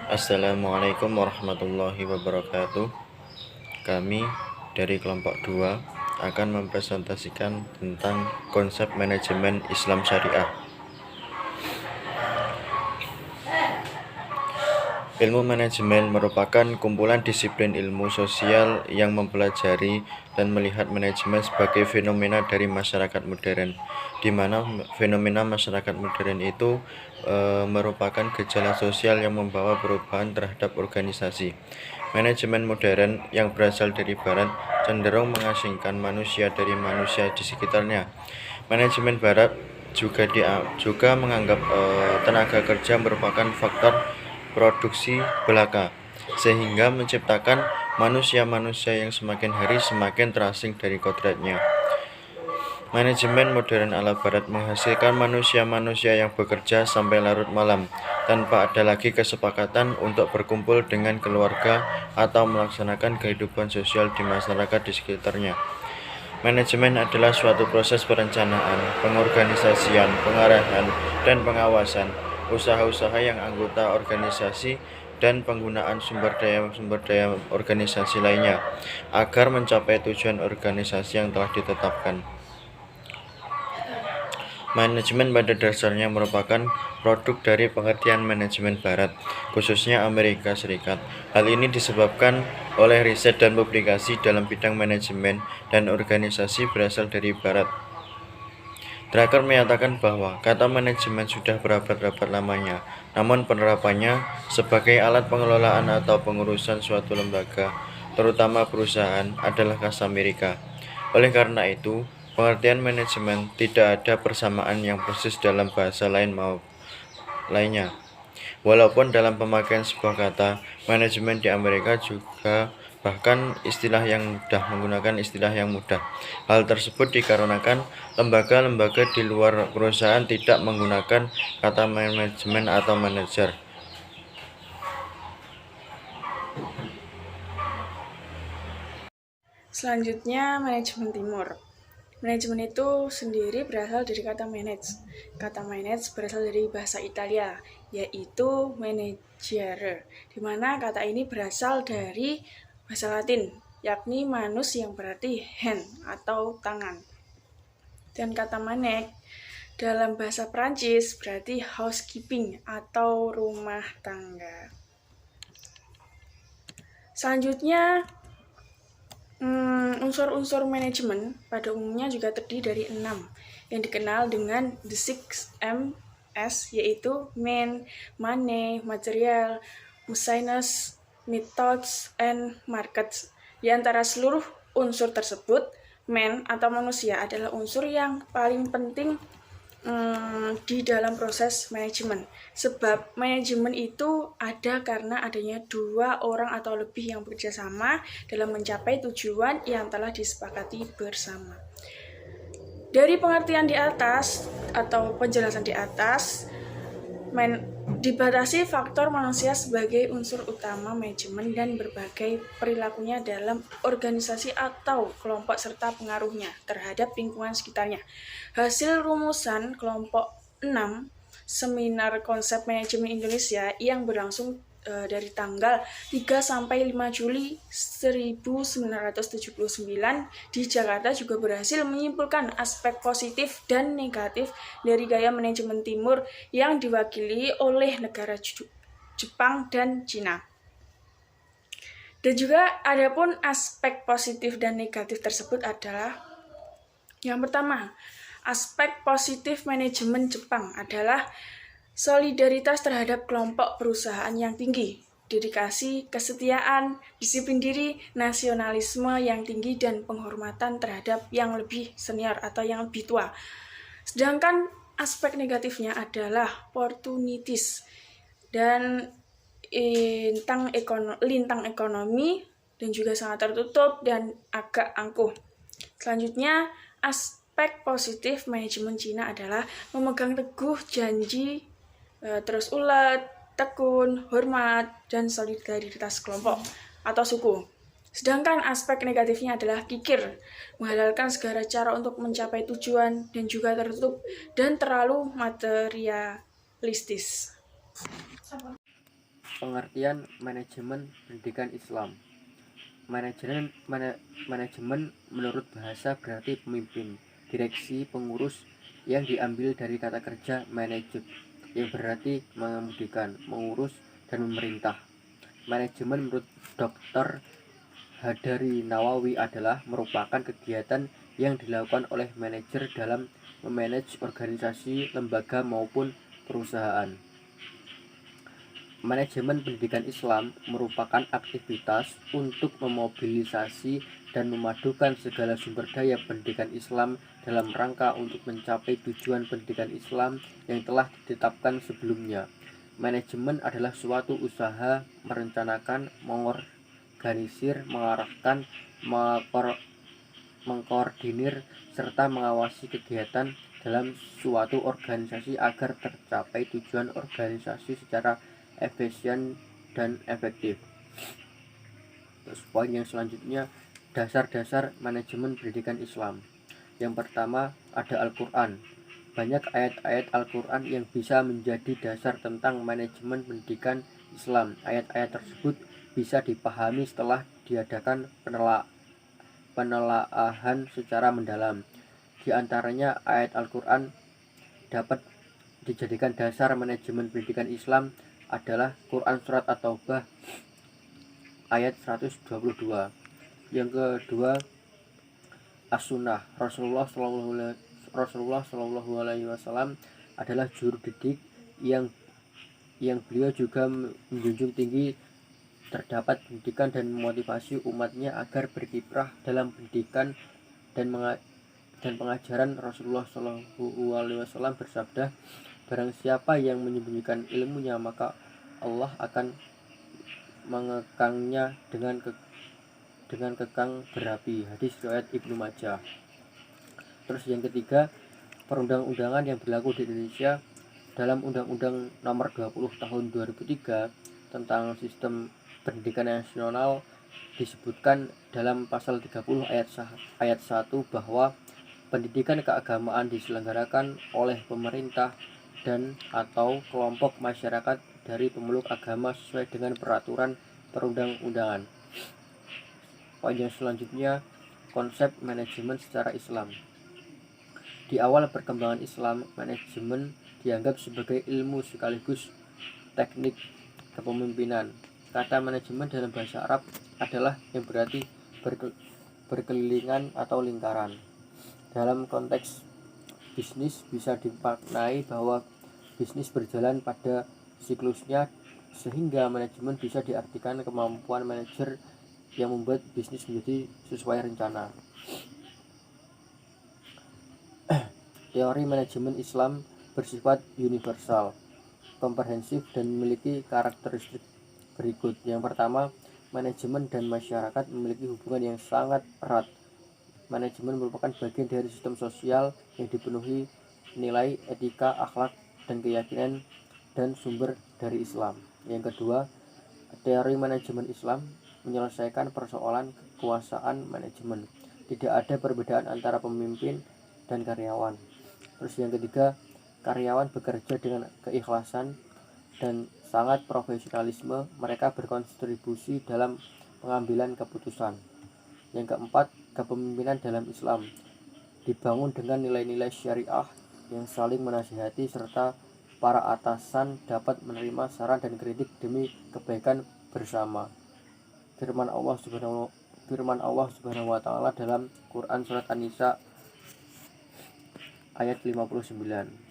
Assalamualaikum warahmatullahi wabarakatuh. Kami dari kelompok 2 akan mempresentasikan tentang konsep manajemen Islam Syariah. Ilmu manajemen merupakan kumpulan disiplin ilmu sosial yang mempelajari dan melihat manajemen sebagai fenomena dari masyarakat modern, di mana fenomena masyarakat modern itu merupakan gejala sosial yang membawa perubahan terhadap organisasi. Manajemen modern yang berasal dari Barat cenderung mengasingkan manusia dari manusia di sekitarnya. Manajemen Barat juga menganggap tenaga kerja merupakan faktor produksi belaka, sehingga menciptakan manusia-manusia yang semakin hari semakin terasing dari kodratnya. Manajemen modern ala Barat menghasilkan manusia-manusia yang bekerja sampai larut malam, tanpa ada lagi kesepakatan untuk berkumpul dengan keluarga atau melaksanakan kehidupan sosial di masyarakat di sekitarnya. Manajemen adalah suatu proses perencanaan, pengorganisasian, pengarahan, dan pengawasan usaha-usaha yang anggota organisasi dan penggunaan sumber daya organisasi lainnya agar mencapai tujuan organisasi yang telah ditetapkan. Manajemen pada dasarnya merupakan produk dari pengertian manajemen Barat, khususnya Amerika Serikat. Hal ini disebabkan oleh riset dan publikasi dalam bidang manajemen dan organisasi berasal dari Barat. Drucker menyatakan bahwa kata manajemen sudah berabad-abad lamanya, namun penerapannya sebagai alat pengelolaan atau pengurusan suatu lembaga, terutama perusahaan, adalah khas Amerika. Oleh karena itu, pengertian manajemen tidak ada persamaan yang persis dalam bahasa lainnya. Walaupun dalam pemakaian sebuah kata, manajemen di Amerika juga bahkan istilah yang mudah menggunakan istilah yang mudah. Hal tersebut dikarenakan lembaga-lembaga di luar perusahaan tidak menggunakan kata manajemen atau manajer. Selanjutnya, manajemen timur. Manajemen itu sendiri berasal dari kata manage. Kata manage berasal dari bahasa Italia, yaitu managere, di mana kata ini berasal dari bahasa Latin, yakni manus yang berarti hand atau tangan. Dan kata manage dalam bahasa Prancis berarti housekeeping atau rumah tangga. Selanjutnya, unsur-unsur manajemen pada umumnya juga terdiri dari 6 yang dikenal dengan the 6Ms, yaitu man, money, material, machines, methods, and markets. Di antara seluruh unsur tersebut, man atau manusia adalah unsur yang paling penting di dalam proses manajemen. Sebab manajemen itu ada karena adanya 2 orang atau lebih yang bekerja sama dalam mencapai tujuan yang telah disepakati bersama. Dari pengertian di atas atau penjelasan di atas, dibatasi faktor manusia sebagai unsur utama manajemen dan berbagai perilakunya dalam organisasi atau kelompok serta pengaruhnya terhadap lingkungan sekitarnya. Hasil rumusan kelompok 6 seminar konsep manajemen Indonesia yang berlangsung dari tanggal 3 sampai 5 Juli 1979 di Jakarta juga berhasil menyimpulkan aspek positif dan negatif dari gaya manajemen timur yang diwakili oleh negara Jepang dan Cina. Dan juga adapun aspek positif dan negatif tersebut adalah yang pertama, aspek positif manajemen Jepang adalah solidaritas terhadap kelompok perusahaan yang tinggi, dedikasi, kesetiaan, disiplin diri, nasionalisme yang tinggi, dan penghormatan terhadap yang lebih senior atau yang lebih tua. Sedangkan aspek negatifnya adalah opportunities dan lintang ekonomi dan juga sangat tertutup dan agak angkuh. Selanjutnya, aspek positif manajemen Cina adalah memegang teguh janji, terus ulet, tekun, hormat, dan solidaritas kelompok atau suku. Sedangkan aspek negatifnya adalah kikir, menghalalkan segala cara untuk mencapai tujuan dan juga tertutup dan terlalu materialistis. Pengertian manajemen pendidikan Islam. Manajemen menurut bahasa berarti pemimpin, direksi, pengurus, yang diambil dari kata kerja manage, yang berarti mengemudikan, mengurus, dan memerintah. Manajemen menurut Dr. Hadari Nawawi adalah merupakan kegiatan yang dilakukan oleh manajer dalam memanage organisasi, lembaga, maupun perusahaan. Manajemen pendidikan Islam merupakan aktivitas untuk memobilisasi dan memadukan segala sumber daya pendidikan Islam dalam rangka untuk mencapai tujuan pendidikan Islam yang telah ditetapkan sebelumnya. Manajemen adalah suatu usaha merencanakan, mengorganisir, mengarahkan, mengkoordinir, serta mengawasi kegiatan dalam suatu organisasi agar tercapai tujuan organisasi secara efisien dan efektif. Terus poin yang selanjutnya, dasar-dasar manajemen pendidikan Islam. Yang pertama ada Al-Quran. Banyak ayat-ayat Al-Quran yang bisa menjadi dasar tentang manajemen pendidikan Islam. Ayat-ayat tersebut bisa dipahami setelah diadakan penelaahan secara mendalam. Di antaranya ayat Al-Quran dapat dijadikan dasar manajemen pendidikan Islam adalah Quran Surat At-Taubah ayat 122. Yang kedua As-Sunnah. Rasulullah Shallallahu Alaihi Wasallam adalah juru didik yang beliau juga menjunjung tinggi terdapat pendidikan dan memotivasi umatnya agar berkiprah dalam pendidikan dan pengajaran. Rasulullah Shallallahu Alaihi Wasallam bersabda, barang siapa yang menyembunyikan ilmunya maka Allah akan mengekangnya dengan kekang berapi. Hadis riwayat Ibnu Majah. Terus yang ketiga, perundang-undangan yang berlaku di Indonesia. Dalam Undang-Undang Nomor 20 Tahun 2003 tentang Sistem Pendidikan Nasional disebutkan dalam pasal 30 ayat 1 bahwa pendidikan keagamaan diselenggarakan oleh pemerintah dan atau kelompok masyarakat dari pemeluk agama sesuai dengan peraturan perundang-undangan. Poin yang selanjutnya, konsep manajemen secara Islam. Di awal perkembangan Islam, manajemen dianggap sebagai ilmu sekaligus teknik kepemimpinan. Kata manajemen dalam bahasa Arab adalah yang berarti berkelilingan atau lingkaran. Dalam konteks bisnis bisa dimaknai bahwa bisnis berjalan pada siklusnya, sehingga manajemen bisa diartikan kemampuan manajer yang membuat bisnis menjadi sesuai rencana. Teori manajemen Islam bersifat universal, komprehensif, dan memiliki karakteristik berikut. Yang pertama, manajemen dan masyarakat memiliki hubungan yang sangat erat. Manajemen merupakan bagian dari sistem sosial yang dipenuhi nilai etika, akhlak, dan keyakinan dan sumber dari Islam. Yang kedua, teori manajemen Islam menyelesaikan persoalan kekuasaan manajemen. Tidak ada perbedaan antara pemimpin dan karyawan. Terus yang ketiga, karyawan bekerja dengan keikhlasan dan sangat profesionalisme. Mereka berkontribusi dalam pengambilan keputusan. Yang keempat, kepemimpinan dalam Islam dibangun dengan nilai-nilai syariah yang saling menasihati serta para atasan dapat menerima saran dan kritik demi kebaikan bersama. Firman Allah Subhanahu wa taala dalam Quran surat An-Nisa ayat 59.